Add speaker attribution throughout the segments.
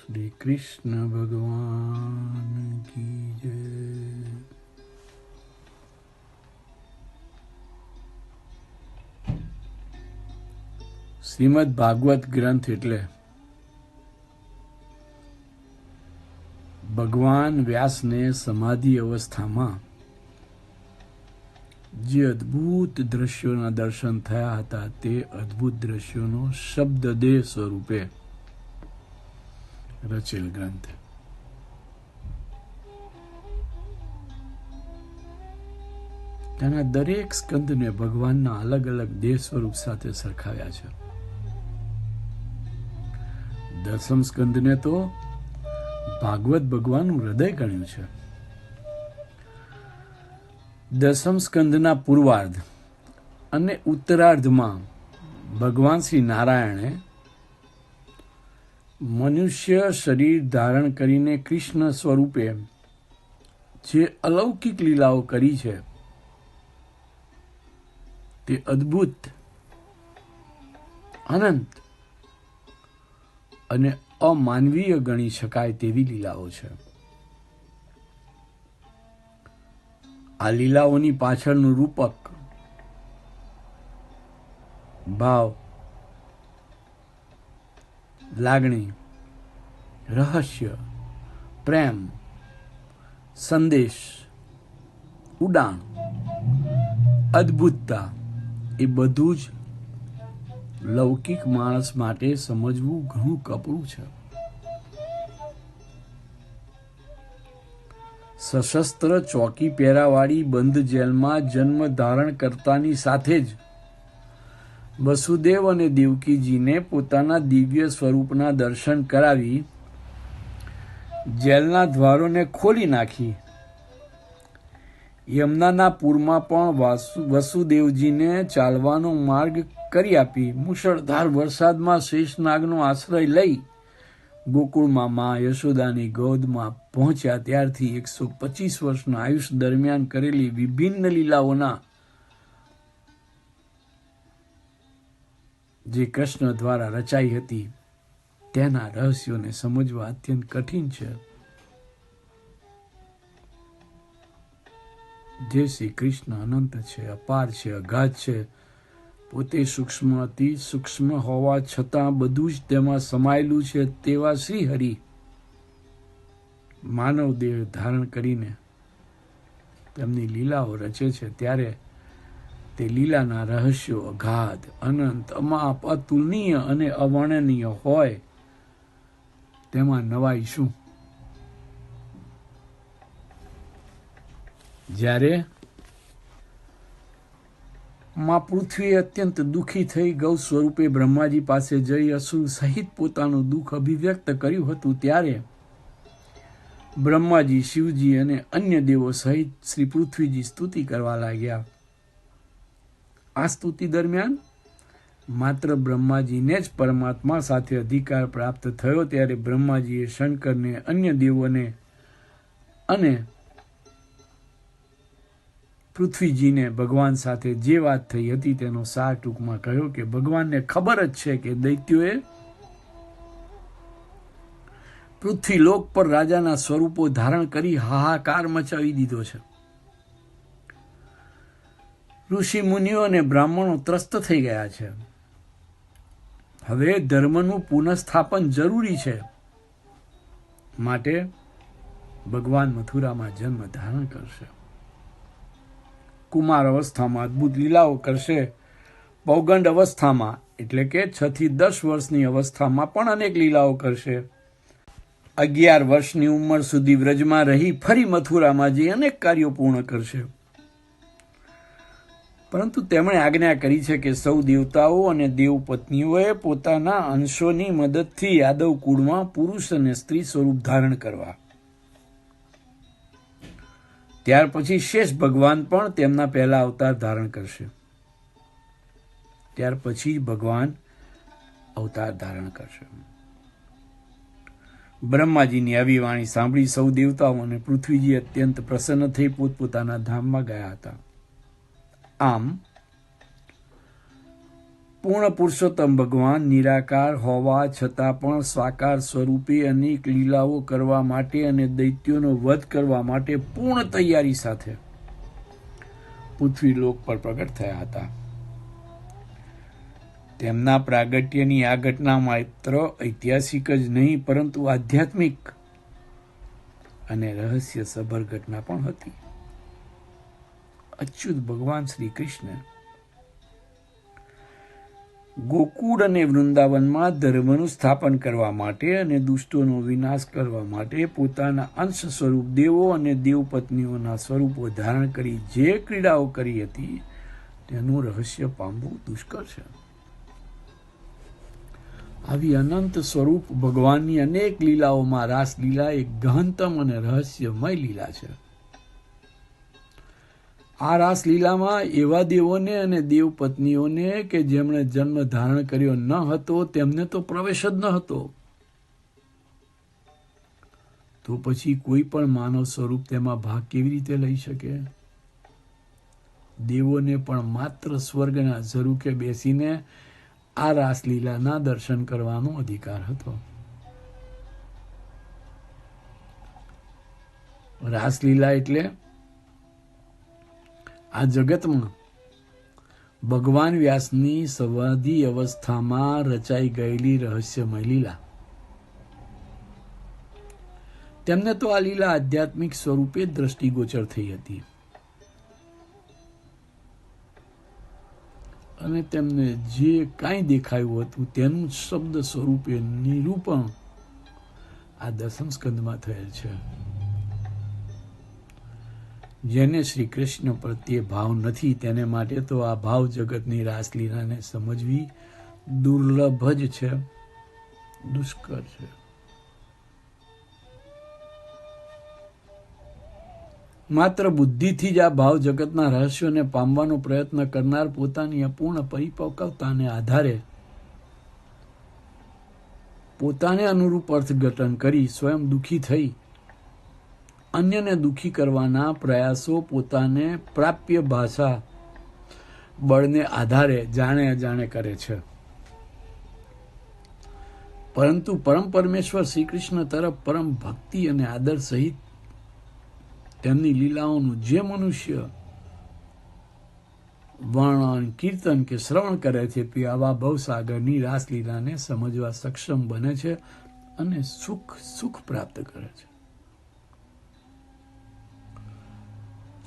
Speaker 1: श्री कृष्ण भगवान की जय। શ્રીમદ ભાગવત ગ્રંથ એટલે ભગવાન વ્યાસને સમાધિ અવસ્થામાં જે અદ્ભુત દ્રશ્યોના દર્શન થયા હતા તે અદ્ભુત દ્રશ્યોનો શબ્દદેહ સ્વરૂપે રચેલ ગ્રંથ. તેના દરેક સ્કંદને ભગવાનના અલગ અલગ દેહ સ્વરૂપ સાથે સરખાવ્યા છે. દસમ સ્કંદને તો ભાગવત ભગવાનનું હૃદય ગણ્યું છે. દસમ સ્કંદના પૂર્વાર્ધ અને ઉત્તરાર્ધમાં ભગવાન શ્રી નારાયણે મનુષ્ય શરીર ધારણ કરીને કૃષ્ણ સ્વરૂપે જે અલૌકિક લીલાઓ કરી છે તે અદ્ભુત, અનંત અને અમાનવીય ગણી શકાય તેવી લીલાઓ છે. આ લીલાઓની પાછળનું રૂપક, ભાવ, લાગણી, રહસ્ય, પ્રેમ, સંદેશ, ઉડાણ, અદ્ભુતતા એ બધું જ લૌકિક માણસ માટે સમજવું ઘણું કપરું છે. સશસ્ત્ર ચોકી પહેરાવાળી બંધ જેલમાં જન્મ ધારણ કરતાની સાથે જ વસુદેવ અને દેવકીજીને પોતાના દિવ્ય સ્વરૂપના દર્શન કરાવી જેલના દ્વારોને ખોલી નાખી યમુનાના પૂરમાં પણ વસુદેવજીને ચાલવાનો માર્ગ કરી આપી મુશળધાર વરસાદમાં શેષનાગનો આશ્રય લઈ ગોકુળમાં મા યશોદાની ગોદમાં પહોંચ્યા ત્યારથી 125 વર્ષના આયુષ્ય દરમિયાન કરેલી વિભિન્ન લીલાઓના જે કૃષ્ણ દ્વારા રચાઈ હતી તેના રહસ્યોને સમજવા અત્યંત કઠિન છે. જે શ્રી કૃષ્ણ અનંત છે, અપાર છે, અગાધ છે, પોતે સૂક્ષ્મ, અતિ સૂક્ષ્મ હોવા છતાં બધું જ તેમાં સમાયેલું છે તેવા શ્રી હરિ માનવ દેહ ધારણ કરીને તેમની લીલાઓ રચે છે ત્યારે તે લીલાના રહસ્યો અગાધ, અનંત, અમાપ, અતુલનીય અને અવર્ણનીય હોય તેમાં નવાઈ શું? જ્યારે માં પૃથ્વી અત્યંત દુઃખી થઈ ગૌ સ્વરૂપે બ્રહ્માજી પાસે જઈ અસુર સહિત પોતાનું દુઃખ અભિવ્યક્ત કર્યું હતું ત્યારે બ્રહ્માજી, શિવજી અને અન્ય દેવો સહિત શ્રી પૃથ્વીજી સ્તુતિ કરવા લાગ્યા. આ સ્તુતિ દરમિયાન માત્ર બ્રહ્માજીને જ પરમાત્મા સાથે અધિકાર પ્રાપ્ત થયો ત્યારે બ્રહ્માજીએ શંકરને, અન્ય દેવોને અને પૃથ્વીજીને ભગવાન સાથે જે વાત થઈ હતી તેનો સાર ટૂંકમાં કહ્યો કે ભગવાનને ખબર જ છે કે દૈત્યોએ પૃથ્વીલોક પર રાજાના સ્વરૂપો ધારણ કરી હાહાકાર મચાવી દીધો છે. ઋષિ મુનિઓ અને બ્રાહ્મણો ત્રસ્ત થઈ ગયા છે. હવે ધર્મનું પુનઃસ્થાપન જરૂરી છે. માટે ભગવાન મથુરામાં જન્મ ધારણ કરશે. કુમાર અવસ્થામાં અદ્ભુત લીલાઓ કરશે. પૌગંડ અવસ્થામાં એટલે કે 6 થી 10 વર્ષની અવસ્થામાં પણ અનેક લીલાઓ કરશે. 11 વર્ષની ઉંમર સુધી વ્રજમાં રહી ફરી મથુરામાં જઈ અનેક કાર્યો પૂર્ણ કરશે. પરંતુ તેમણે આજ્ઞા કરી છે કે સૌ દેવતાઓ અને દેવપત્નીઓએ પોતાના અંશોની મદદથી યાદવ કુળમાં પુરુષ અને સ્ત્રી સ્વરૂપ ધારણ કરવા. ત્યાર પછી શેષ ભગવાન પણ તેમના પહેલા અવતાર ધારણ કરશે. ત્યાર પછી ભગવાન અવતાર ધારણ કરશે. બ્રહ્માજીની આવી વાણી સાંભળી સૌ દેવતાઓ અને પૃથ્વીજી અત્યંત પ્રસન્ન થઈ પોતપોતાના ધામમાં ગયા હતા. આમ પૂર્ણ પુરુષોત્તમ ભગવાન નિરાકાર હોવા છતાં પણ સાકાર સ્વરૂપે અનેક લીલાઓ કરવા માટે અને દૈત્યોનો વધ કરવા માટે પૂર્ણ તૈયારી સાથે પૃથ્વીલોક પર પ્રગટ થયા હતા. તેમના પ્રાગટ્યની આ ઘટના માત્ર ઐતિહાસિક જ નહીં પરંતુ આધ્યાત્મિક અને રહસ્યસભર ઘટના પણ હતી. અચ્યુત ભગવાન શ્રી કૃષ્ણ ગોકુળ અને વૃંદાવનમાં ધર્મનું સ્થાપન કરવા માટે અને દુષ્ટોનો વિનાશ કરવા માટે પોતાના અંશ સ્વરૂપ દેવો અને દેવપત્નીઓના સ્વરૂપો ધારણ કરી જે ક્રીડાઓ કરી હતી તેનું રહસ્ય પામવું દુષ્કર છે. આવી અનંત સ્વરૂપ ભગવાનની અનેક લીલાઓમાં રાસલીલા એક ગહનતમ અને રહસ્યમય લીલા છે. આ રાસલીલામાં એવા દેવોને અને દેવપત્નીઓને કે જેમણે જન્મ ધારણ કર્યો ન હતો તેમને તો પ્રવેશ જ ન હતો. તો પછી કોઈ પણ માનવ સ્વરૂપ તેમાં ભાગ કેવી રીતે લઈ શકે? દેવોને પણ માત્ર સ્વર્ગના ઝરૂખે બેસીને આ રાસલીલાના દર્શન કરવાનો અધિકાર હતો. રાસલીલા એટલે આ જગતમાં ભગવાન વ્યાસની સમાધિ અવસ્થામાં રચાઈ ગયેલી રહસ્યમય લીલા. તેમને તો આ લીલા આધ્યાત્મિક સ્વરૂપે દ્રષ્ટિગોચર થઈ હતી અને તેમને જે કાંઈ દેખાયું હતું તેનું શબ્દ સ્વરૂપે નિરૂપણ આ દસમ સ્કંદમાં થયેલ છે. જેને શ્રી કૃષ્ણ પ્રત્યે ભાવ નથી તેને માટે તો આ ભાવ જગતની રાસલીલાને સમજવી દુર્લભ જ છે, દુષ્કર છે. માત્ર બુદ્ધિથી જ આ ભાવ જગતના રહસ્યોને પામવાનો પ્રયત્ન કરનાર પોતાની અપૂર્ણ પરિપક્વતાને આધારે પોતાને અનુરૂપ અર્થઘટન કરી સ્વયં દુઃખી થઈ અન્યને દુઃખી કરવાના પ્રયાસો પોતાને પ્રાપ્ય ભાષા બળને આધારે જાણે અજાણે કરે છે. પરંતુ પરમ પરમેશ્વર શ્રી કૃષ્ણ તરફ પરમ ભક્તિ અને આદર સહિત તેમની લીલાઓનું જે મનુષ્ય વર્ણન, કીર્તન કે શ્રવણ કરે છે તે આવા ભવસાગરની રાસલીલાને સમજવા સક્ષમ બને છે અને સુખ પ્રાપ્ત કરે છે.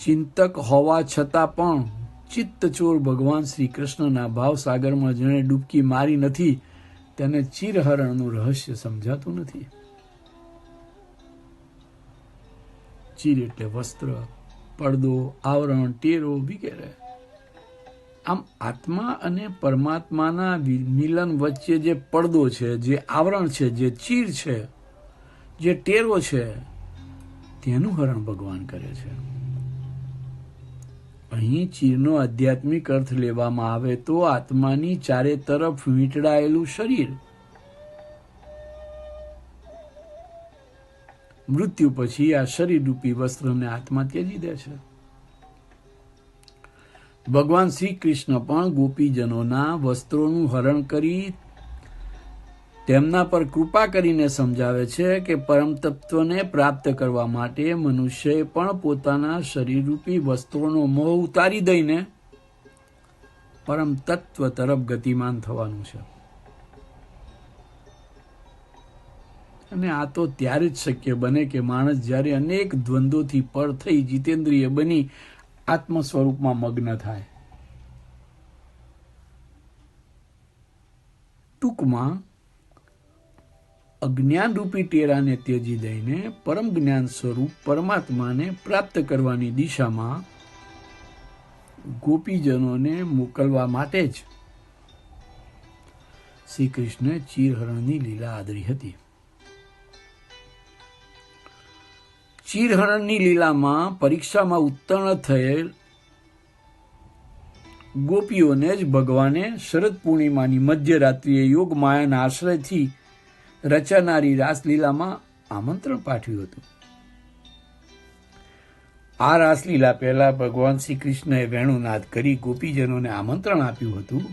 Speaker 1: ચિંતક હોવા છતાં પણ ચિત્તચોર ભગવાન શ્રી કૃષ્ણના ભાવસાગરમાં જેણે ડૂબકી મારી નથી તેને ચિરહરણનું રહસ્ય સમજાતું નથી. ચીર એટલે વસ્ત્ર, પડદો, આવરણ, ટેરો વગેરે. આમ આત્મા અને પરમાત્માના મિલન વચ્ચે જે પડદો છે, જે આવરણ છે, જે ચીર છે, જે ટેરો છે તેનું હરણ ભગવાન કરે છે. અહીં ચીરનો આધ્યાત્મિક અર્થ લેવામાં આવે તો આત્માની ચારે તરફ વીંટળાયેલું શરીર. મૃત્યુ પછી આ શરીરરૂપી વસ્ત્રને આત્મા ત્યજી દે છે. ભગવાન શ્રી કૃષ્ણ પણ ગોપીજનોના વસ્ત્રોનું હરણ કરી તેમના પર કૃપા કરીને સમજાવે છે કે પરમ તત્વને પ્રાપ્ત કરવા માટે મનુષ્યએ પણ પોતાના શરીરરૂપી વસ્ત્રોનો મોહ ઉતારી દઈને પરમ તત્વ તરફ ગતિમાન થવાનું છે. અને આ તો ત્યારે જ શક્ય બને કે માણસ જ્યારે અનેક દ્વંદ્વોથી પર થઈ જીતેન્દ્રિય બની આત્મ સ્વરૂપમાં મગ્ન થાય. ટૂંકમાં અજ્ઞાન રૂપી ટેરાને ત્યજી દઈને પરમ જ્ઞાન સ્વરૂપ પરમાત્માને પ્રાપ્ત કરવાની દિશામાં ગોપીજનોને મોકલવા માટે જ શ્રી કૃષ્ણે ચીરહરણની લીલા આદરી હતી. ચીરહરણની લીલામાં પરીક્ષામાં ઉત્તીર્ણ થયેલ ગોપીઓને જ ભગવાને શરદ પૂર્ણિમાની મધ્યરાત્રિએ યોગ માયાના આશ્રયથી રચાનારી રાસલીલામાં આમંત્રણ પાઠવ્યું હતું. આ રાસલીલા પહેલા ભગવાન શ્રી કૃષ્ણએ વેણુનાદ કરી ગોપીજનોને આમંત્રણ આપ્યું હતું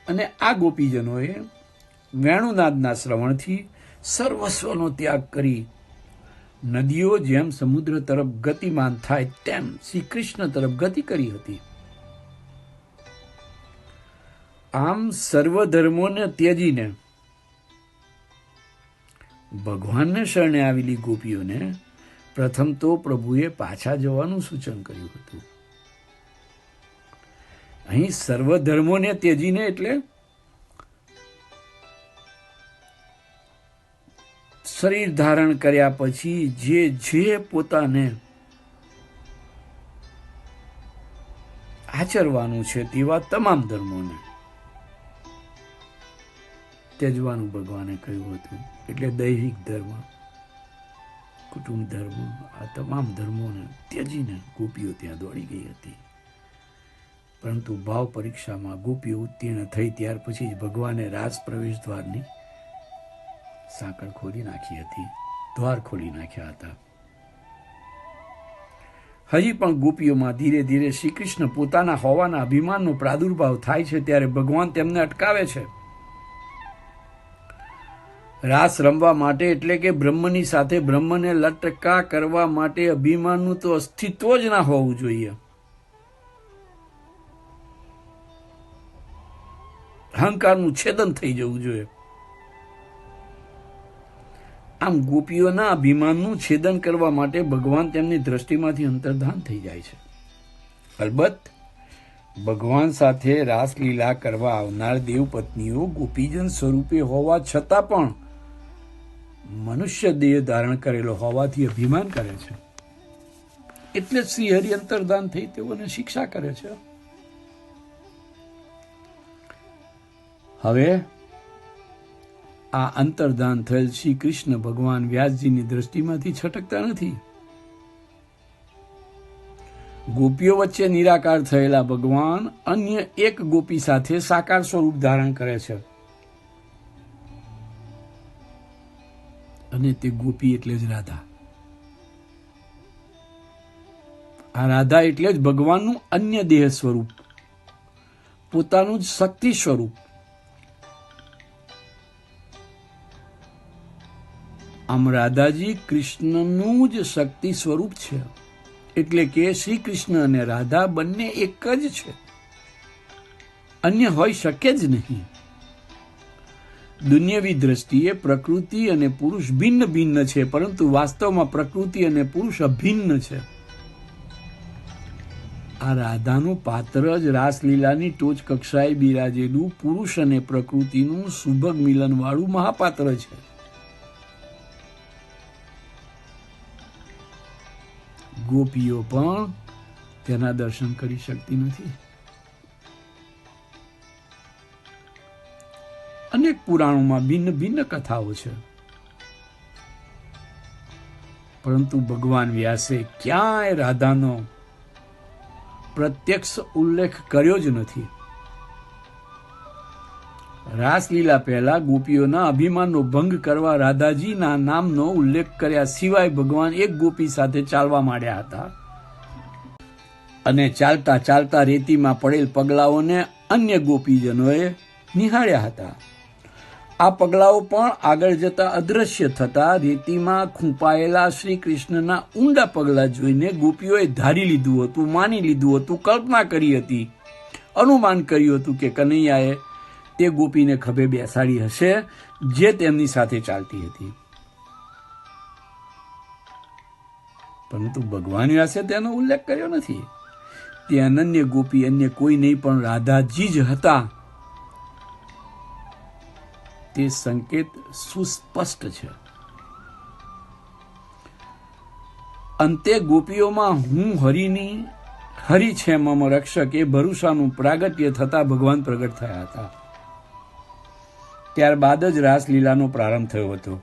Speaker 1: અને આ ગોપીજનોએ વેણુનાદના શ્રવણથી સર્વસ્વનો ત્યાગ કરી નદીઓ જેમ સમુદ્ર તરફ ગતિમાન થાય તેમ શ્રી કૃષ્ણ તરફ ગતિ કરી હતી. આમ સર્વ ધર્મોને ત્યજીને ભગવાનને શરણે આવેલી ગોપીઓને પ્રથમ તો પ્રભુએ પાછા જવાનું સૂચન કર્યું હતું. અહીં સર્વ ધર્મોને ત્યજીને એટલે શરીર ધારણ કર્યા પછી જે પોતાને આચરવાનું છે તેવા તમામ ધર્મોને ત્યજવાનું ભગવાને કહ્યું હતું. એટલે દૈહિક ધર્મ, કુટુંબ ધર્મ, આ તમામ ધર્મોને ત્યજીને ગોપીઓ ત્યાં દોડી ગઈ હતી. પરંતુ ભાવ પરીક્ષામાં ગોપીઓ ઉત્તીર્ણ થઈ ત્યાર પછી જ ભગવાને રાસ પ્રવેશ દ્વારની સાંકળ ખોલી નાખી હતી, દ્વાર ખોલી નાખ્યા હતા. હજી પણ ગોપીઓમાં ધીરે ધીરે શ્રી કૃષ્ણ પોતાના હોવાના અભિમાનનો પ્રાદુર્ભાવ થાય છે ત્યારે ભગવાન તેમને અટકાવે છે. રાસ રમવા માટે એટલે કે બ્રહ્મની સાથે બ્રહ્મને લટકા કરવા માટે અભિમાનનું તો અસ્તિત્વ જ ના હોવું જોઈએ. અહંકારનું છેદન થઈ જવું જોઈએ. આમ ગોપીઓના અભિમાનનું છેદન કરવા માટે ભગવાન તેમની દ્રષ્ટિમાંથી અંતર્ધાન થઈ જાય છે. અલબત્ત ભગવાન સાથે રાસલીલા કરવા આવનાર દેવપત્નીઓ ગોપીજન સ્વરૂપે હોવા છતાં પણ મનુષ્ય દેહ ધારણ કરેલો હોવાથી અભિમાન કરે છે. એટલે શ્રી હરિ અંતર્ધાન થઈ તેઓને શિક્ષા કરે છે. હવે આ અંતર્ધાન થયેલ શ્રી કૃષ્ણ ભગવાન વ્યાસજીની દ્રષ્ટિમાંથી છટકતા નથી. ગોપીઓ વચ્ચે નિરાકાર થયેલા ભગવાન અન્ય એક ગોપી સાથે સાકાર સ્વરૂપ ધારણ કરે છે. અને તે ગોપી એટલે જ રાધા. આ રાધા એટલે જ ભગવાનનું અન્ય દેહ સ્વરૂપ, પોતાનું જ શક્તિ સ્વરૂપ. આમ રાધાજી કૃષ્ણનું જ શક્તિ સ્વરૂપ છે. એટલે કે શ્રી કૃષ્ણ અને રાધા બંને એક જ છે, અન્ય હોઈ શકે જ નહીં. દુન્યવી દ્રષ્ટિએ પ્રકૃતિ અને પુરુષ ભિન્ન ભિન્ન છે, પરંતુ વાસ્તવમાં પ્રકૃતિ અને પુરુષ અભિન્ન છે. આ રાધાનું પાત્ર જ રાસલીલાની ટોચ કક્ષાએ બિરાજેલું પુરુષ અને પ્રકૃતિનું સુભગ મિલનવાળું મહાપાત્ર છે. ગોપીઓ પણ તેના દર્શન કરી શકતી નથી. અનેક પુરાણોમાં ભિન્ન ભિન્ન કથાઓ છે, પરંતુ ભગવાન વ્યાસે ક્યાંય રાધાનો પ્રત્યક્ષ ઉલ્લેખ કર્યો જ નથી. રાસલીલા પહેલા ગોપીઓના અભિમાનનો ભંગ કરવા રાધાજીના નામનો ઉલ્લેખ કર્યા સિવાય ભગવાન એક ગોપી સાથે ચાલવા માંડ્યા હતા અને ચાલતા ચાલતા રેતીમાં પડેલ પગલાઓને અન્ય ગોપીજનોએ નિહાળ્યા હતા. આ પગલાઓ પણ આગળ જતા અદ્રશ્ય થતા રેતીમાં ખૂંપાયેલા શ્રી કૃષ્ણના ઊંડા પગલા જોઈને ગોપીઓએ ધારી લીધું હતું, માની લીધું હતું, કલ્પના કરી હતી, અનુમાન કર્યું હતું કે કનૈયાએ તે ગોપીને ખભે બેસાડી હશે જે તેમની સાથે ચાલતી હતી. પરંતુ ભગવાન વ્યાસે તેનો ઉલ્લેખ કર્યો નથી. તે અનન્ય ગોપી અન્ય કોઈ નહીં પણ રાધાજી જ હતા. તે સંકેત સુસ્પષ્ટ છે. અંતે ગોપીઓમાં હું હરિ છે મમ રક્ષક એ ભરોસાનું પ્રાગટ્ય થતા ભગવાન પ્રગટ થયા હતા. ત્યારબાદ જ રાસલીલાનો પ્રારંભ થયો હતો.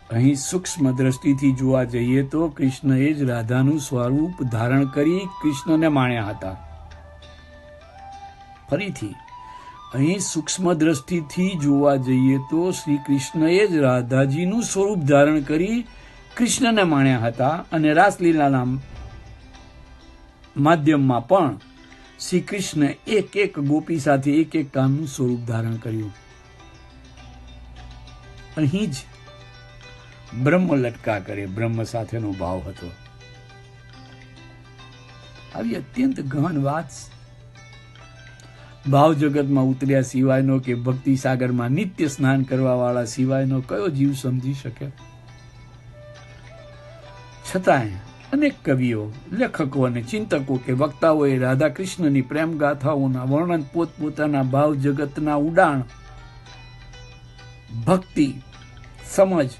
Speaker 1: અહીં સૂક્ષ્મ દ્રષ્ટિથી જોવા જઈએ તો કૃષ્ણએ જ રાધાનું સ્વરૂપ ધારણ કરી કૃષ્ણને માણ્યા હતા. ફરીથી અહીં સૂક્ષ્મ દ્રષ્ટિથી જોવા જઈએ તો શ્રી કૃષ્ણએ જ રાધાજીનું સ્વરૂપ ધારણ કરી કૃષ્ણને માણ્યા હતા અને રાસલીલાના માધ્યમમાં પણ શ્રી કૃષ્ણ એક એક ગોપી સાથે એક એક કામનું સ્વરૂપ ધારણ કર્યું. અહીં જ બ્રહ્મ લટકા કરે, બ્રહ્મ સાથેનો ભાવ હતો. આવી અત્યંત ગહન વાત ભાવ જગતમાં ઉતર્યા સિવાયનો કે ભક્તિ સાગરમાં નિત્ય સ્નાન કરવા વાળા સિવાયનો કયો જીવ સમજી શકે? છતાંય અનેક કવિઓ, લેખકો અને ચિંતકો કે વક્તાઓએ રાધા કૃષ્ણની પ્રેમ ગાથાઓના વર્ણન પોતપોતાના ભાવ જગતના ઉડાણ, ભક્તિ, સમજ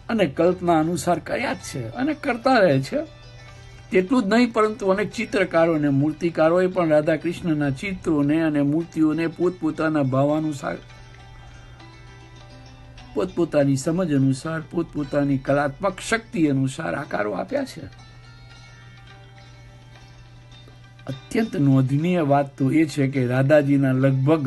Speaker 1: અને કલ્પના અનુસાર કર્યા જ છે અને કરતા રહે છે. તેટલું જ નહીં, પરંતુ અનેક ચિત્રકારો અને મૂર્તિકારોએ પણ રાધા કૃષ્ણના ચિત્રોને અને મૂર્તિઓને પોતપોતાના ભાવાનુસાર, પોતપોતાની સમજ અનુસાર, પોતપોતાની કલાત્મક શક્તિ અનુસાર આકારો આપ્યા છે. અત્યંત નોંધનીય વાત તો એ છે કે રાધાજીના લગભગ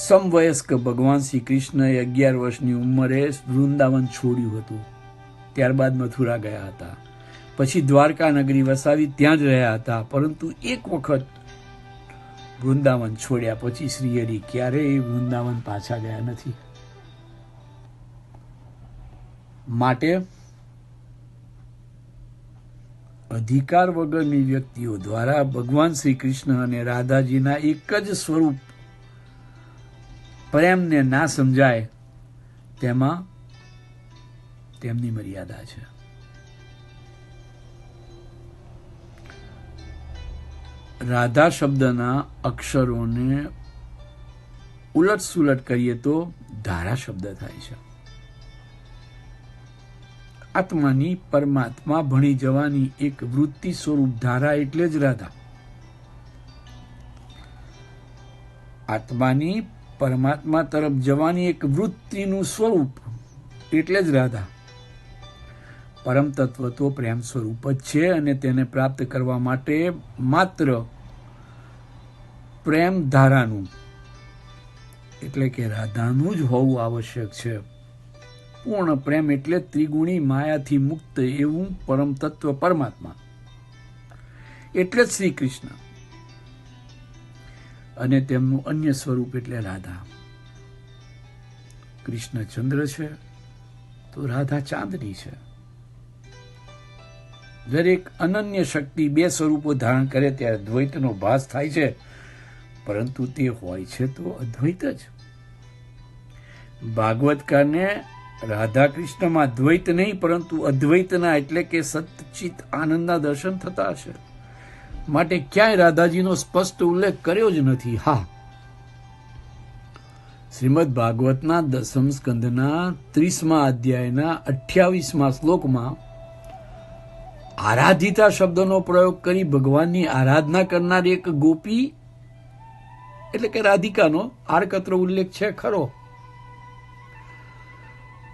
Speaker 1: સમવયસ્ક ભગવાન શ્રી કૃષ્ણએ 11 વર્ષની ઉંમરે વૃંદાવન છોડ્યું હતું. ત્યારબાદ મથુરા ગયા હતા. પછી દ્વારકા નગરી વસાવી ત્યાં જ રહ્યા હતા. પરંતુ એક વખત વૃંદાવન છોડ્યા પછી શ્રીહરિ ક્યારેય વૃંદાવન પાછા ગયા નથી. માટે અધિકાર વગરની વ્યક્તિઓ દ્વારા ભગવાન શ્રી કૃષ્ણ અને રાધાજીના એક જ સ્વરૂપ પ્રેમને ના સમજાય, તેમાં તેમની મર્યાદા છે. રાધા શબ્દના અક્ષરોને ઉલટ સુલટ કરીએ તો ધારા શબ્દ થાય છે. આત્માની પરમાત્મા ભણી જવાની એક વૃત્તિ સ્વરૂપ ધારા એટલે જ રાધા. આત્માની પરમાત્મા તરફ જવાની એક વૃત્તિનું સ્વરૂપ એટલે જ રાધા. પરમ તત્વ તો પ્રેમ સ્વરૂપ જ છે અને તેને પ્રાપ્ત કરવા માટે માત્ર પ્રેમ ધારાનું એટલે કે રાધાનું જ હોવું આવશ્યક છે. પૂર્ણ પ્રેમ એટલે ત્રિગુણી માયાથી મુક્ત એવું પરમ તત્વ પરમાત્મા એટલે જ શ્રી કૃષ્ણ અને તેમનું અન્ય સ્વરૂપ એટલે રાધા. કૃષ્ણ ચંદ્ર છે તો રાધા ચાંદની છે. દરેક અનન્ય શક્તિ બે સ્વરૂપો ધારણ કરે ત્યારે દ્વૈતનો ભાસ થાય છે, પરંતુ તે હોય છે તો અદ્વૈત જ. ભાગવતકારને રાધા કૃષ્ણમાં દ્વૈત નહીં પરંતુ અદ્વૈતના એટલે કે સચ્ચિત આનંદના દર્શન થતા હશે. માટે ક્યાંય રાધાજીનો સ્પષ્ટ ઉલ્લેખ કર્યો જ નથી. હા, શ્રીમદ ભાગવતના 10મ સ્કંદના 30મા અધ્યાયના 28મા શ્લોકમાં આરાધિતા શબ્દનો પ્રયોગ કરી ભગવાનની આરાધના કરનાર એક ગોપી એટલે કે રાધિકાનો આડકતરો ઉલ્લેખ છે ખરો,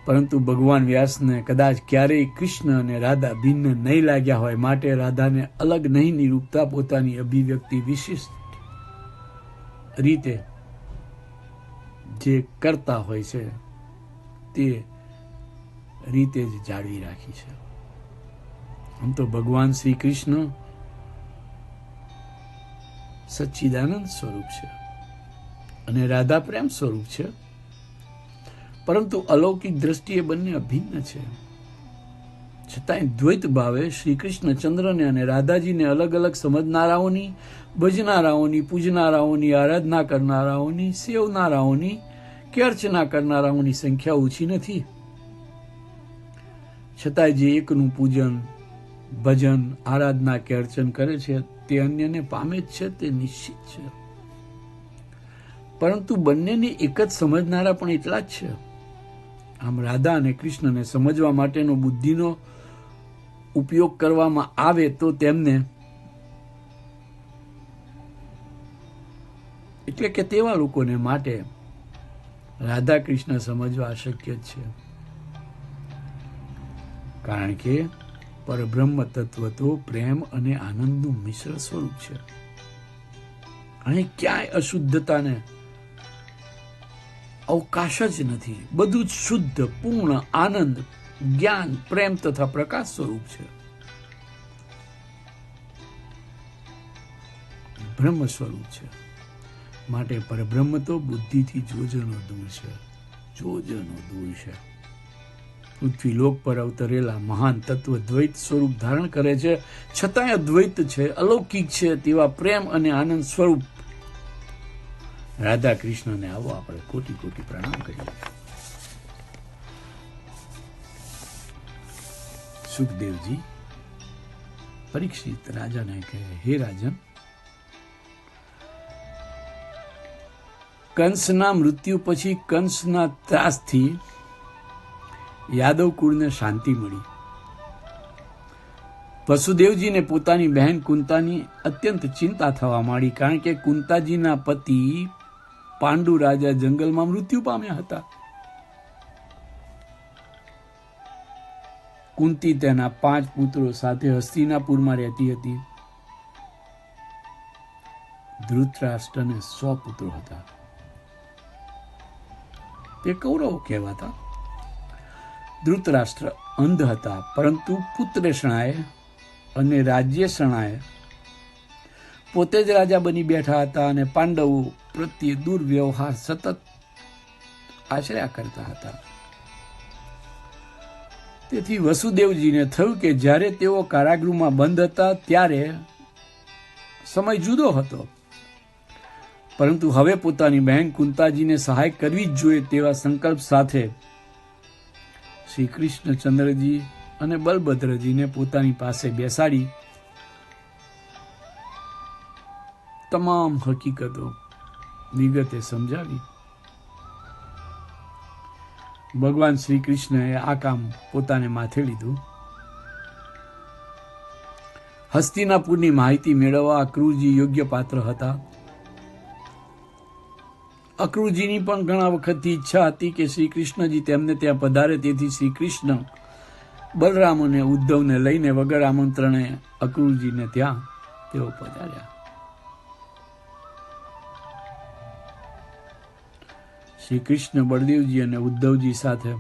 Speaker 1: પરંતુ ભગવાન વ્યાસને કદાચ ક્યારેય કૃષ્ણ અને રાધા ભિન્ન નહીં લાગ્યા હોય, માટે રાધાને અલગ નહીં નિરૂપતા પોતાની અભિવ્યક્તિ વિશિષ્ટ રીતે જે કરતા હોય છે તે રીતે જ જાળવી રાખી છે. આમ તો ભગવાન શ્રી કૃષ્ણ સચ્ચિદાનંદ સ્વરૂપ છે અને રાધા પ્રેમ સ્વરૂપ છે, પરંતુ અલૌકિક દ્રષ્ટિએ બંને અભિન્ન છે. છતાંય દ્વૈત ભાવે શ્રી કૃષ્ણ ચંદ્રને અને રાધાજીને અલગ અલગ સમજનારાઓની, ભજનારાઓની, પૂજનારાઓની, આરાધના કરનારાઓની, સેવનારાઓની કે અર્ચના કરનારાઓની સંખ્યા ઓછી નથી. છતાંય જે એકનું પૂજન, ભજન, આરાધના કે અર્ચન કરે છે તે અન્યને પામે જ છે, તે નિશ્ચિત છે. પરંતુ બંનેને એક જ સમજનારા પણ એટલા જ છે. આમ રાધા અને કૃષ્ણને સમજવા માટેનો બુદ્ધિનો ઉપયોગ કરવામાં આવે તો તેમને એટલે કે તેવા લોકોને માટે રાધા કૃષ્ણ સમજવા અશક્ય જ છે. કારણ કે પરબ્રહ્મ તત્વ તો પ્રેમ અને આનંદનું મિશ્ર સ્વરૂપ છે. અહીં ક્યાંય અશુદ્ધતાને અવકાશ જ નથી. બધું જ શુદ્ધ, પૂર્ણ આનંદ, જ્ઞાન, પ્રેમ તથા પ્રકાશ સ્વરૂપ છે. બ્રહ્મ સ્વરૂપ છે. માટે પરબ્રહ્મ તો બુદ્ધિથી જોજનો દૂર છે, જોજનો દૂર છે. પૃથ્વી લોક પર અવતરેલા મહાન તત્વ દ્વૈત સ્વરૂપ ધારણ કરે છે, છતાંય અદ્વૈત છે, અલૌકિક છે. તેવા પ્રેમ અને આનંદ સ્વરૂપ રાધા કૃષ્ણને આવો આપણે કોટી કોટી પ્રણામ કરીએ. સુખદેવજી પરીક્ષિત રાજાને કહે, હે રાજન, કંસના મૃત્યુ પછી કંસના ત્રાસથી યાદવ કુળને શાંતિ મળી. વસુદેવજીને પોતાની બહેન કુંતાની અત્યંત ચિંતા થવા માંડી, કારણ કે કુંતાજીના પતિ પાંડુ રાજા જંગલમાં મૃત્યુ પામ્યા હતા. કુંતી તેના 5 પુત્રો સાથે હસ્તિનાપુરમાં રહેતી હતી. ધૃતરાષ્ટ્રને 100 પુત્રો હતા. તે કૌરવ કહેવાતા. ધૃતરાષ્ટ્ર અંધ હતા, પરંતુ પુત્રેષણાએ અને રાજ્યેષણાએ પોતે જ રાજા બની બેઠા હતા અને પાંડવો પ્રત્યે દુર્વ્યવહાર સતત આચર્યા કરતા હતા. તેથી વસુદેવજીને થયું કે જ્યારે તેઓ કારાગૃહમાં બંધ હતા ત્યારે સમય જુદો હતો, પરંતુ હવે પોતાની બહેન કુંતાજીને સહાય કરવી જ જોઈએ તેવા સંકલ્પ સાથે શ્રી કૃષ્ણચંદ્રજી અને બલભદ્રજીને પોતાની પાસે બેસાડી તમામ હકીકતો વિગતે સમજાવી. ભગવાન શ્રી કૃષ્ણએ આ કામ પોતાને માથે લીધું. હસ્તિનાપુરની માહિતી મેળવવા અક્રૂરજી યોગ્ય પાત્ર હતા. અક્રૂરજીની પણ ઘણા વખતથી ઈચ્છા હતી કે શ્રી કૃષ્ણજી તેમને ત્યાં પધારે. તેથી શ્રી કૃષ્ણ બલરામ અને ઉદ્ધવને લઈને વગર આમંત્રણે અક્રૂરજીને ત્યાં તેઓ પધાર્યા. શ્રી કૃષ્ણ બળદેવજી અને ઉદ્ધવજી સાથે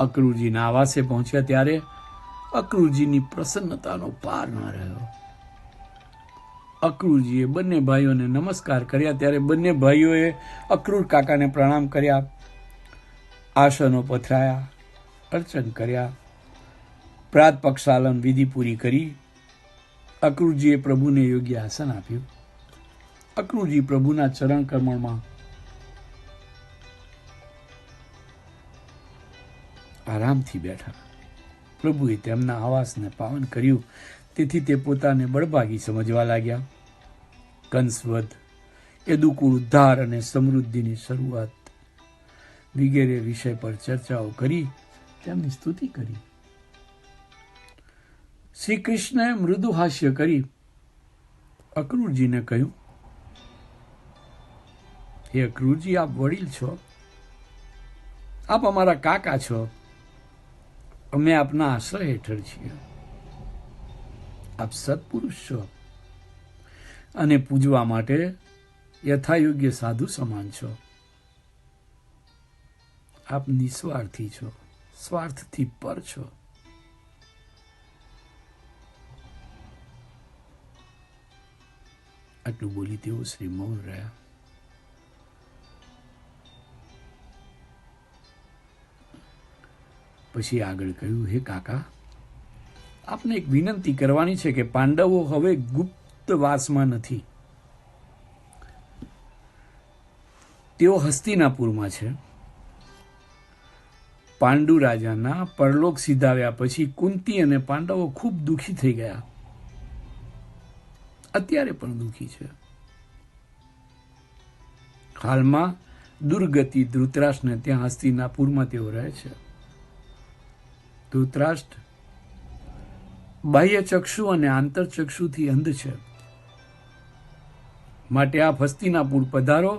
Speaker 1: અક્રૂરજીના આવાસે પહોંચ્યા ત્યારે અક્રૂરજીની પ્રસન્નતાનો પાર ન રહ્યો. અક્રૂરજીએ બંને ભાઈઓને નમસ્કાર કર્યા ત્યારે બંને ભાઈઓએ અક્રૂર કાકાને પ્રણામ કર્યા, આસનો પથરાયા, અર્ચન કર્યા, પ્રાત પક્ષાલન વિધિ પૂરી કરી. અક્રૂરજીએ પ્રભુને યોગ્ય આસન આપ્યું. અક્રૂરજી પ્રભુના ચરણ કમળમાં આરામથી બેઠા. પ્રભુએ તેમના આવાસને પાવન કર્યું, તેથી તે પોતાને બળભાગી સમજવા લાગ્યા. કંસવધ, યદુકુળ ઉદ્ધાર અને સમૃદ્ધિની શરૂઆત વગેરે વિષય પર ચર્ચાઓ કરી તેમની સ્તુતિ કરી. શ્રી કૃષ્ણએ મૃદુ હાસ્ય કરી અક્રૂરજીને કહ્યું, હે અક્રૂરજી, આપ વડીલ છો, આપ અમારા કાકા છો, અમે આપના આશ્રય હેઠળ છીએ. આપ સત્પુરુષ છો અને પૂજવા માટે યથાયોગ્ય સાધુ સમાન છો. આપ નિસ્વાર્થી છો, સ્વાર્થથી પર છો. આટલું બોલી તેઓ શ્રી મૌન રહ્યા. પછી આગળ કહ્યું, હે કાકા, આપને એક વિનંતી કરવાની છે કે પાંડવો હવે ગુપ્તવાસમાં નથી. તેઓ હસ્તિનાપુરમાં છે. પાંડુ રાજાના પરલોક સિધાવ્યા પછી કુંતી અને પાંડવો ખૂબ દુઃખી થઈ ગયા. અત્યારે પણ દુઃખી છે. હાલમાં દુર્ગતિ ધૃતરાષ્ટ્રને ત્યાં હસ્તિનાપુરમાં તેઓ રહે છે. ધૃતરાષ્ટ્ર બાહ્ય ચક્ષુ અને આંતરચક્ષુથી અંધ છે. માટે આપ હસ્તિનાપુર પધારો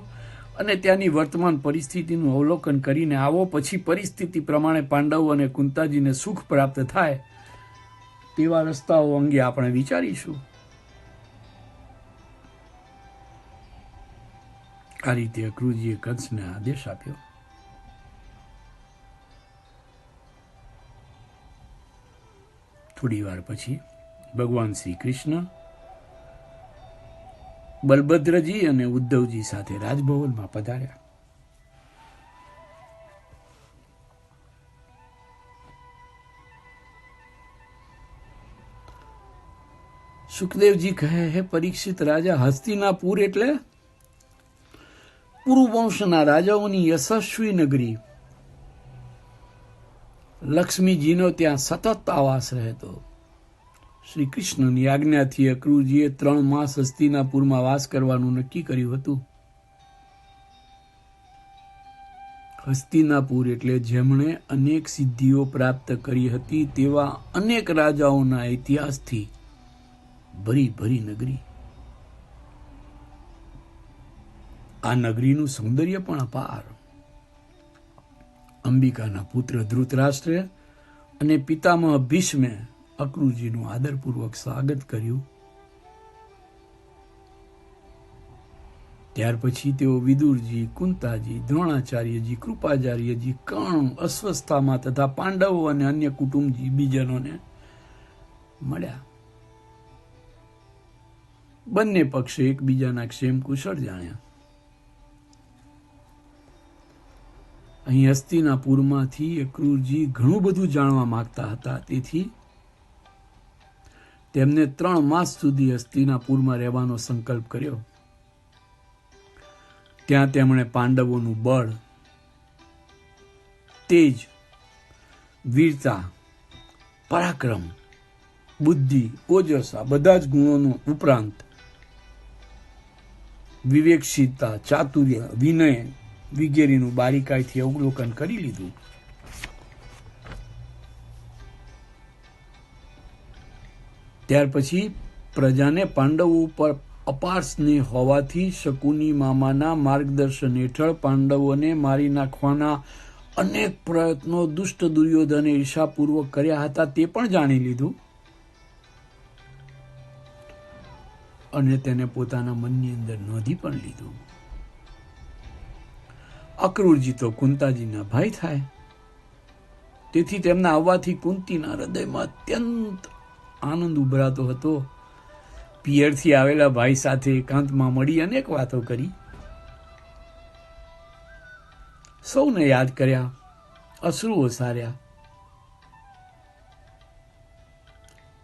Speaker 1: અને ત્યાંની વર્તમાન પરિસ્થિતિનું અવલોકન કરીને આવો. પછી પરિસ્થિતિ પ્રમાણે પાંડવો અને કુંતાજીને સુખ પ્રાપ્ત થાય તેવા રસ્તાઓ અંગે આપણે વિચારીશું. આ રીતે અક્રૂરજીએ કંસને આદેશ આપ્યો. થોડી વાર પછી ભગવાન શ્રી કૃષ્ણ બલભદ્રજી અને ઉદ્ધવજી સાથે રાજભવનમાં પધાર્યા. સુખદેવજી કહે, હે પરીક્ષિત રાજા, હસ્તિનાપુર એટલે પુરુવંશના રાજાઓની યશસ્વી નગરી. લક્ષ્મીજીનો ત્યાં સતત આવાસ રહેતો. શ્રી કૃષ્ણની આજ્ઞાથી અક્રૂરજીએ 3 માસ હસ્તિનાપુરમાં વાસ કરવાનું નક્કી કર્યું હતું. હસ્તિનાપુર એટલે જેમણે અનેક સિદ્ધિઓ પ્રાપ્ત કરી હતી તેવા અનેક રાજાઓના ઇતિહાસથી ભરી ભરી નગરી. આ નગરીનું સૌંદર્ય પણ અપાર. અંબિકાના પુત્ર ધૃતરાષ્ટ્રે અને પિતામહ ભીષ્મે અક્રૂરજીનું આદરપૂર્વક સ્વાગત કર્યું. ત્યાર પછી તેઓ વિદુરજી, કુંતાજી, દ્રોણાચાર્યજી, કૃપાચાર્યજી, કર્ણ, અશ્વસ્થામા તથા પાંડવો અને અન્ય કુટુંબજી બીજનોને મળ્યા. બંને પક્ષે એકબીજાના ક્ષેમ કુશળ જાણ્યા. અહીં હસ્તિનાપુરમાંથી અક્રૂરજી ઘણું બધું જાણવા માંગતા હતા. તેથી તેમને 3 માસ સુધી હસ્તિનાપુરમાં રહેવાનો સંકલ્પ કર્યો. ત્યાં તેમણે પાંડવોનું બળ, તેજ, વીરતા, પરાક્રમ, બુદ્ધિ, ઓજસ આ બધા જ ગુણોનું ઉપરાંત વિવેકશીલતા, ચાતુર્ય, વિનય વગેરેનું બારીકાઈથી અવલોકન કરી લીધું. ત્યાર પછી પ્રજાને પાંડવો ઉપર અપાર સ્નેહ હોવાથી શકુની મામાના માર્ગદર્શન હેઠળ પાંડવોને મારી નાખવાના અનેક પ્રયત્નો દુષ્ટ દુર્યોધને ઈર્ષાપૂર્વક કર્યા હતા તે પણ જાણી લીધું અને તેને પોતાના મનની અંદર નોંધી પણ લીધું. અક્રૂરજી તો કુંતાજીના ભાઈ થાય, તેથી તેમના આવવાથી કુંતીના હૃદયમાં અત્યંત આનંદ ઉભરાતો હતો. પિયરથી આવેલા ભાઈ સાથે એકાંતમાં મળી અનેક વાતો કરી. સૌને યાદ કર્યા, અશ્રુઓ સાર્યા.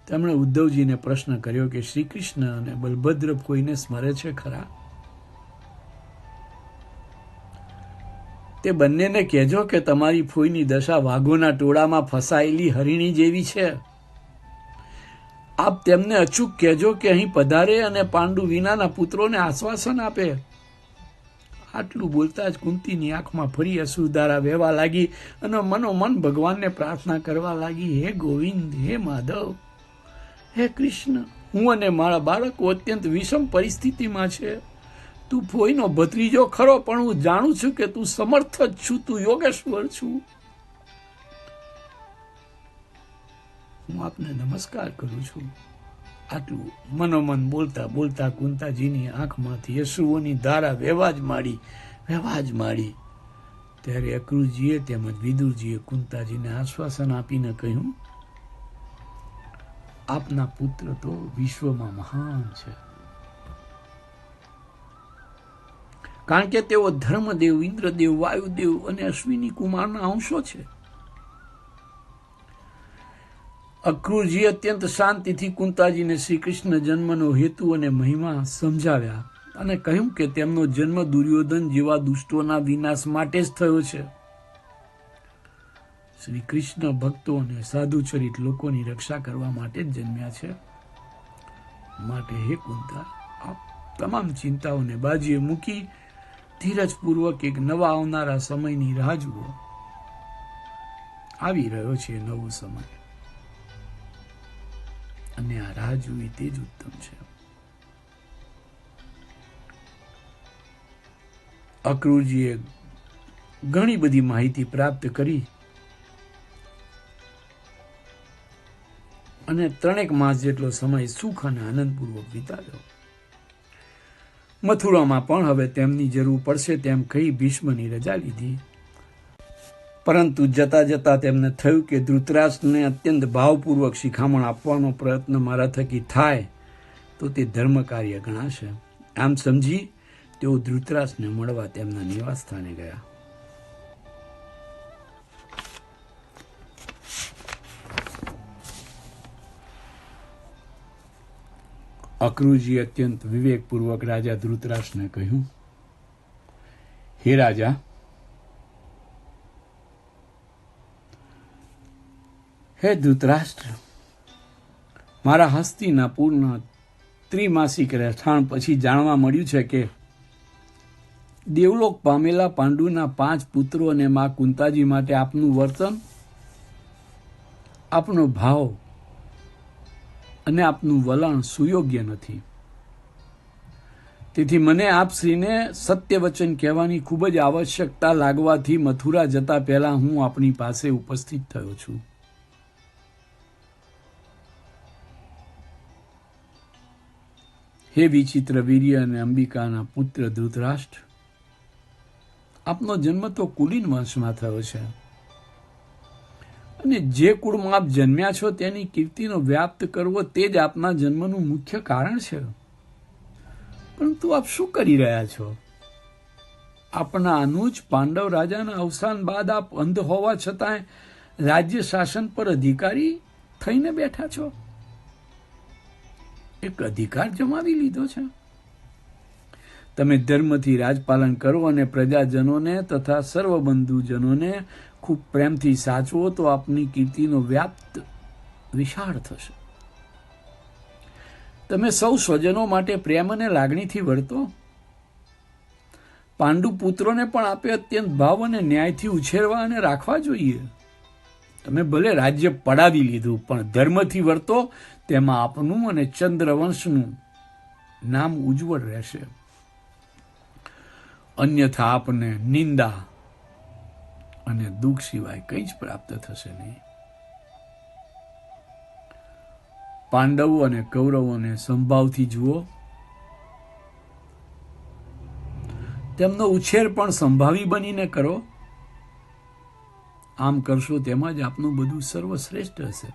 Speaker 1: તેમણે ઉદ્ધવજીને પ્રશ્ન કર્યો કે શ્રી કૃષ્ણ અને બલભદ્ર કોઈને સ્મરે છે ખરા? તે બંનેને કહેજો કે તમારી ફોઈની દશા વાઘોના ટોળામાં ફસાયેલી હરિણી જેવી છે. આપ તેમને અચૂક કહેજો કે અહીં પધારે અને પાંડુ વિનાના પુત્રોને આશ્વાસન આપે. આટલું બોલતા જ કુંતીની આંખમાં ફરી અશ્રુધારા વહેવા લાગી અને મનોમન ભગવાનને પ્રાર્થના કરવા લાગી, હે ગોવિંદ, હે માધવ, હે કૃષ્ણ, હું અને મારા બાળકો અત્યંત વિષમ પરિસ્થિતિમાં છે. તું ફોઈનો ભત્રીજો ખરો, પણ હું જાણું છું કે તું સમર્થ જ છું, તું યોગેશ્વર છું. હું આપને નમસ્કાર કરું છું. આટલું મનોમન બોલતા બોલતા કુંતાજીની આંખમાંથી અશ્રુઓની ધારા વહેવા જ માંડી. ત્યારે અક્રૂરજીએ તેમજ વિદુરજીએ કુંતાજીને આશ્વાસન આપીને કહ્યું, આપના પુત્ર તો વિશ્વમાં મહાન છે, કારણ કે તેઓ ધર્મદેવ, ઇન્દ્રદેવ, વાયુદેવ અને અશ્વિની કુમારના અંશો છે. અક્રૂરજી અત્યંત શાંતિથી કુંતાજીને શ્રી કૃષ્ણ જન્મનો હેતુ અને મહિમા સમજાવ્યા અને કહ્યું કે તેમનો જન્મ દુર્યોધન જેવા દુષ્ટોના વિનાશ માટે જ થયો છે. શ્રી કૃષ્ણ ભક્તો અને સાધુચરિત લોકોની રક્ષા કરવા માટે જ જન્મ્યા છે. માટે હે કુંતા, આપ તમામ ચિંતાઓને બાજુએ મૂકી ધીરજપૂર્વક એક નવા આવનારા સમયની રાહ જુઓ. આવી રહ્યો છે નવો સમય, અને આ રાહ જોવી તે જ ઉત્તમ છે. અક્રૂરજીએ ઘણી બધી માહિતી પ્રાપ્ત કરી અને 3 માસ જેટલો સમય સુખ અને આનંદપૂર્વક વિતાવ્યો. મથુરામાં પણ હવે તેમની જરૂર પડશે તેમ કહી ભીષ્મની રજા લીધી. પરંતુ જતા જતા તેમને થયું કે ધૃતરાષ્ટ્રને અત્યંત ભાવપૂર્વક શિખામણ આપવાનો પ્રયત્ન મારા થકી થાય તો તે ધર્મ કાર્ય ગણાશે. આમ સમજી તેઓ ધૃતરાષ્ટ્રને મળવા તેમના નિવાસ સ્થાને ગયા. અક્રૂરજી અત્યંત વિવેકપૂર્વક રાજા ધૃતરાષ્ટ્રને કહ્યું, હે રાજા, હે ધૃતરાષ્ટ્ર, મારા હસ્તિનાપુરના ત્રિમાસિક રહેઠાણ પછી જાણવા મળ્યું છે કે દેવલોક પામેલા પાંડુના 5 પુત્રો અને મા કુંતાજી માટે આપનું વર્તન, આપનો ભાવ અને આપનું વલણ સુયોગ્ય નથી. તેથી મને આપશ્રીને સત્ય વચન કહેવાની ખૂબ જ આવશ્યકતા લાગવાથી મથુરા જતા પહેલા હું આપની પાસે ઉપસ્થિત થયો છું. હે વિચિત્ર વીર્ય અને અંબિકાના પુત્ર ધૃતરાષ્ટ્ર, આપનો જન્મ તો કુલીન વંશમાં થયો છે અને જે કુળમાં આપ જન્મ્યા છો તેની કીર્તિનો વ્યાપ્ત કરવો તે જ આપના જન્મનું મુખ્ય કારણ છે. પરંતુ આપ શું કરી રહ્યા છો? આપના અનુજ પાંડવ રાજાના અવસાન બાદ આપ અંધ હોવા છતાં રાજ્ય શાસન પર અધિકારી થઈને બેઠા છો. એક અધિકાર જમાવી લીધો છે. તમે ધર્મથી રાજપાલન કરો અને પ્રજાજનોને તથા સર્વ બંધુજનોને ખૂબ પ્રેમથી સાચવો તો આપની કીર્તિનો વ્યાપ્ત વિશાળ થશે. તમે સૌ સ્વજનો માટે પ્રેમ અને લાગણીથી વર્તો. પાંડુ પુત્રોને પણ આપે અત્યંત ભાવ અને ન્યાયથી ઉછેરવા અને રાખવા જોઈએ. તમે ભલે રાજ્ય પડાવી લીધું, પણ ધર્મથી વર્તો, તેમાં આપનું અને ચંદ્રવંશનું નામ ઉજ્જવળ રહેશે. અન્યથા આપને નિંદા અને દુઃખ સિવાય કંઈ જ પ્રાપ્ત થશે નહીં. પાંડવો અને કૌરવોને સંભાવથી જુઓ. તેમનો ઉછેર પણ સંભાવી બનીને કરો. આમ કરશો તેમાં જ આપનું બધું સર્વશ્રેષ્ઠ હશે.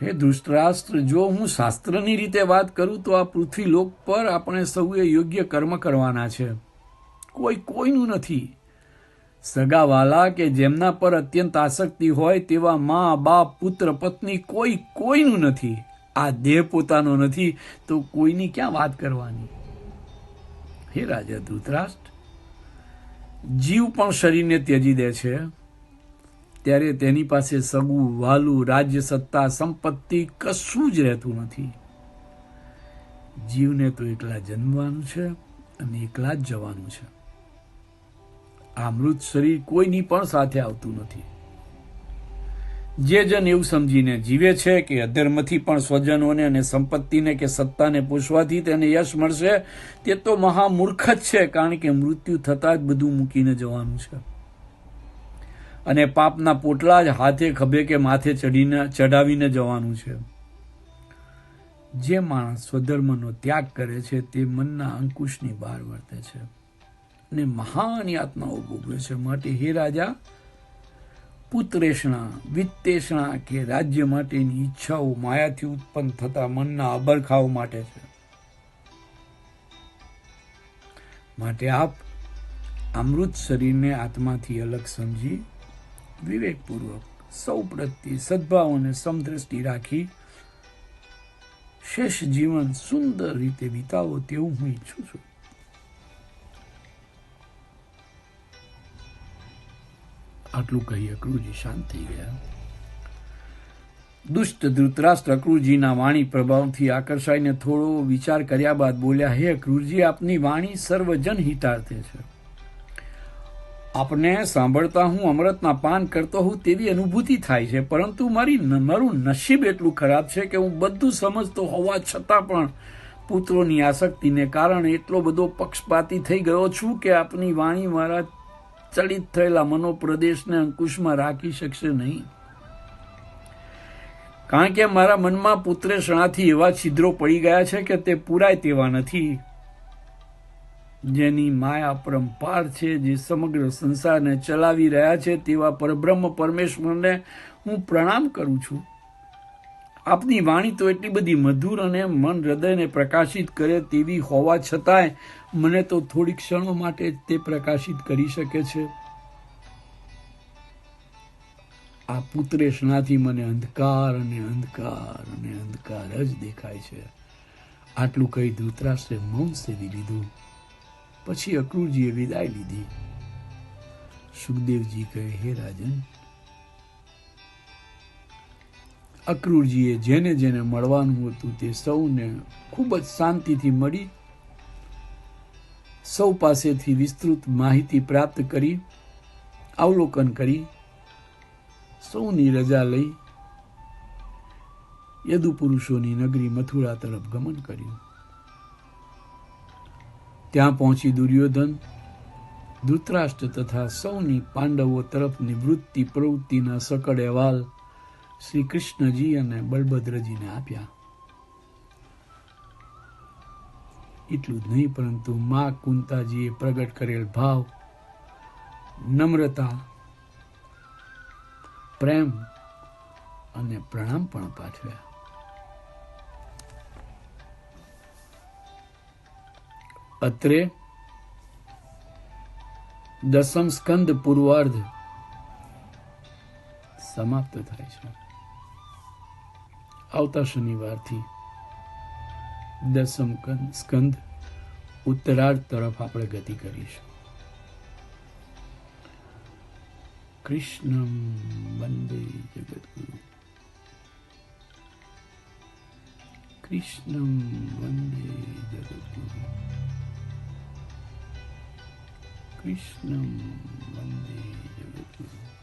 Speaker 1: હે ધૃતરાષ્ટ્ર, જો હું શાસ્ત્રની રીતે વાત કરું તો આ પૃથ્વી લોક પર આપણે સૌએ યોગ્ય કર્મ કરવાના છે. કોઈનું નથી. સગા વાલા કે જેમના પર અત્યંત આસક્તિ હોય તેવા મા, બાપ, પુત્ર, પત્ની કોઈનું નથી. આ દેહ પોતાનો નથી તો કોઈની ક્યાં વાત કરવાની? હે રાજા ધૃતરાષ્ટ્ર, જીવ પણ શરીરને ત્યજી દે છે ત્યારે તેની પાસે સગું, વાલું, રાજ્ય, સત્તા, સંપત્તિ કશું જ રહેતું નથી. જીવને તો એકલા જન્મવાનું છે અને એકલા જ જવાનું છે. આ મૃત શરીર કોઈની પણ સાથે આવતું નથી. જે જન એવું સમજીને જીવે છે કે અધર્મથી પણ સ્વજનોને અને સંપત્તિને કે સત્તાને પોષવાથી તેને યશ મળશે, તે તો મહામૂર્ખ જ છે. કારણ કે મૃત્યુ થતાં જ બધું મૂકીને જવાનું છે અને પાપના પોટલા જ હાથે, ખભે કે માથે ચઢાવીને જવાનું છે. જે માણસ સ્વધર્મનો ત્યાગ કરે છે તે મનના અંકુશની બહાર વર્તે છે અને મહાન યાતનાઓ ભોગવે છે. માટે હે રાજા, પુત્રેષણા, વિત્તેષણા કે રાજ્ય માટેની ઈચ્છાઓ માયાથી ઉત્પન્ન થતા મનના અબરખાઓ માટે છે. માટે આપ અમૃત શરીરને આત્માથી અલગ સમજી વિવેકપૂર્વક સૌ પ્રત્યે સદભાવ અને સમદ્રષ્ટિ રાખી શેષ જીવન સુંદર રીતે વિતાવો તેવું હું ઈચ્છું છું. આટલું કહી અક્રૂરજી શાંત થઈ ગયા. દુષ્ટ ધૃતરાષ્ટ્ર અક્રૂરજીના વાણી પ્રભાવથી આકર્ષાઈને થોડો વિચાર કર્યા બાદ બોલ્યા, હે અક્રૂરજી, આપની વાણી સર્વજન હિતાર્થે છે. આપને સાંભળતા હું અમૃતના પાન કરતો હું તેવી અનુભૂતિ થાય છે, પરંતુ મારું નસીબ એટલું ખરાબ છે કે હું બધું સમજતો હોવા છતાં પણ પુત્રોની આસક્તિને કારણે એટલો બધો પક્ષપાતી થઈ ગયો છું કે આપની વાણી મારા ચલિત થયેલા મનોપ્રદેશને અંકુશમાં રાખી શકશે નહીં. કારણ કે મારા મનમાં પુત્રેષણાથી એવા છિદ્રો પડી ગયા છે કે તે પૂરાય તેવા નથી. જેની માયા પરંપાર છે, જે સમગ્ર સંસારને ચલાવી રહ્યા છે તેવા પરબ્રહ્મ પરમેશ્વરને હું પ્રણામ કરું છું. આપની વાણી તો એટલી બધી મધુર અને મન હૃદયને પ્રકાશિત કરે તેવી હોવા છતાંય મને તો થોડી ક્ષણો માટે જ તે પ્રકાશિત કરી શકે છે. આ પુત્રેશનાથી મને અંધકાર અને અંધકાર અને અંધકાર જ દેખાય છે. આટલું કહી ધૃતરાષ્ટ્રે મૌન સેવી લીધું. પછી અક્રૂરજીએ વિદાય લીધી. સુખદેવજી કહે, હે રાજન, અક્રૂરજીએ જેને જેને મળવાનું હતું તે સૌને ખૂબ જ શાંતિથી મળી, સૌ પાસેથી વિસ્તૃત માહિતી પ્રાપ્ત કરી, અવલોકન કરી, સૌની રજા લઈ યદુપુરુષોની નગરી મથુરા તરફ ગમન કર્યું. ત્યાં પહોંચી દુર્યોધન, ધૃતરાષ્ટ્ર તથા સૌની પાંડવો તરફની વૃત્તિ પ્રવૃત્તિના સકળ અહેવાલ શ્રી કૃષ્ણજી અને બલભદ્રજીને આપ્યા. એટલું જ નહીં, પરંતુ મા કુંતાજીએ પ્રગટ કરેલ ભાવ, નમ્રતા, પ્રેમ અને પ્રણામ પણ પાઠવ્યા. અત્રે દસમ સ્કંદ પૂર્વાર્ધ સમાપ્ત થાય છે. આવતા શનિવારથી દસમ સ્કંદ ઉત્તરાર્ધ તરફ આપણે ગતિ કરીશું. કૃષ્ણમ વંદે જગદ્ગુરુ, કૃષ્ણમ વંદે જગદ્ગુરુ, કૃષ્ણમ વંદે જગદ્ગુરુ.